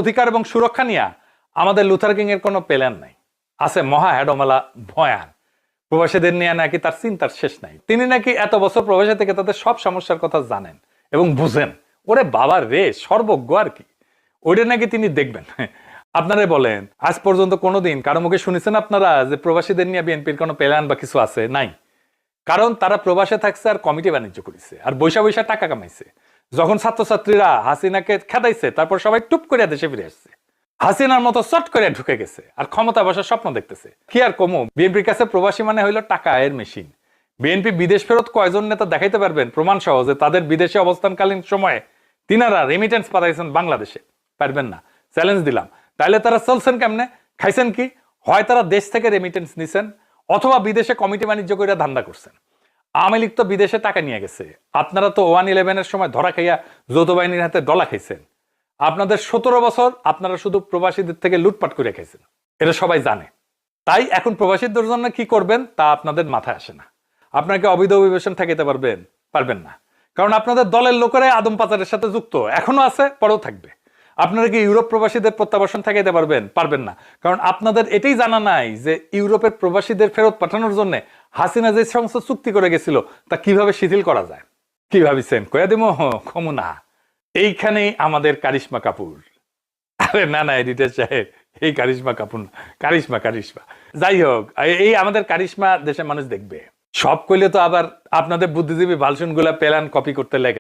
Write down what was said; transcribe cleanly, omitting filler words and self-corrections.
অধিকার এবং সুরক্ষা নিয়ে আমাদের লুথার কিং এর কোনো প্ল্যান নাই, আছে মহা হেডমালা ভয়ান। প্রবাসীদের নিয়ে নাকি তার চিন্তার শেষ নাই। তিনি নাকি এত বছর প্রবাসী থেকে তাদের সব সমস্যার কথা জানেন এবং বুঝেন। ওরে বাবার রে, সর্বজ্ঞ আর কি। ওইটা নাকি তিনি দেখবেন। আপনারা বলেন, আজ পর্যন্ত কোনোদিন কারো মুখে শুনেছেন আপনারা যে প্রবাসীদের নিয়ে বিএনপির কোনো প্ল্যান বা কিছু আছে? নাই। কারণ তারা প্রবাসে থাকছে আর কমিটি বাণিজ্য করেছে আর বৈশা বৈশা টাকা কামাইছে। যখন ছাত্রছাত্রীরা হাসিনাকে খেদাইছে, তারপর সবাই টুপ করে দেশে ফিরে আসছে। হাসিনার মতো চট করে ঢুকে গেছে আর ক্ষমতা বসার স্বপ্ন দেখতেছে। কি আর কমো, বিএনপির কাছে প্রবাসী মানে হইল টাকা আয়ের মেশিন। বিএনপি বিদেশ ফেরত কয়জন নেতা দেখাইতে পারবেন প্রমাণ সহ যে তাদের বিদেশে অবস্থানকালীন সময়ে তিনারা রেমিটেন্স পাঠাইছেন বাংলাদেশে? পারবেন না, চ্যালেঞ্জ দিলাম। তাইলে তারা চলছেন কেমনে, খাইছেন কি? হয় তারা দেশ থেকে রেমিটেন্স নিছেন, অথবা বিদেশে কমিটি বাণিজ্য করে ধান্দা করছেন। আওয়ামী লীগ তো বিদেশে টাকা নিয়ে গেছে। আপনারা তো 1/11 সময় ধরা খাইয়া যৌথ বাহিনীর হাতে ডলা খাইছেন। আপনাদের 17 বছর আপনারা শুধু প্রবাসীদের থেকে লুটপাট করে খাইছেন, এটা সবাই জানে। তাই এখন প্রবাসীদের জন্য কি করবেন তা আপনাদের মাথায় আসে না। আপনাকে অবৈধ অভিবাসন ঠেকাইতে পারবেন? পারবেন না, কারণ আপনাদের দলের লোকেরাই আদম পাচারের সাথে যুক্ত, এখনো আছে, পরেও থাকবে। আপনারা কি ইউরোপ প্রবাসীদের প্রত্যাবাসন ঠেকাইতে পারবেন? পারবেন না, কারণ আপনাদের এটাই জানা নাই যে ইউরোপের প্রবাসীদের ফেরত পাঠানোর জন্য হাসিনা যে সমস্ত চুক্তি করে গেছিল তা কিভাবে শিথিল করা যায়। কি ভাবিছেন কয়া দিমো? কমু না। এইখানেই আমাদের কারিশমা কাপুর। আরে না না এডিটর সাহেব, এই কারিশমা কাপুর না, কারিশমা কারিশমা। যাই হোক, এই আমাদের কারিশমা দেশের মানুষ দেখবে। সব কইলে তো আবার আপনাদের বুদ্ধিজীবী ভালসুন গুলা প্ল্যান কপি করতে লাগে।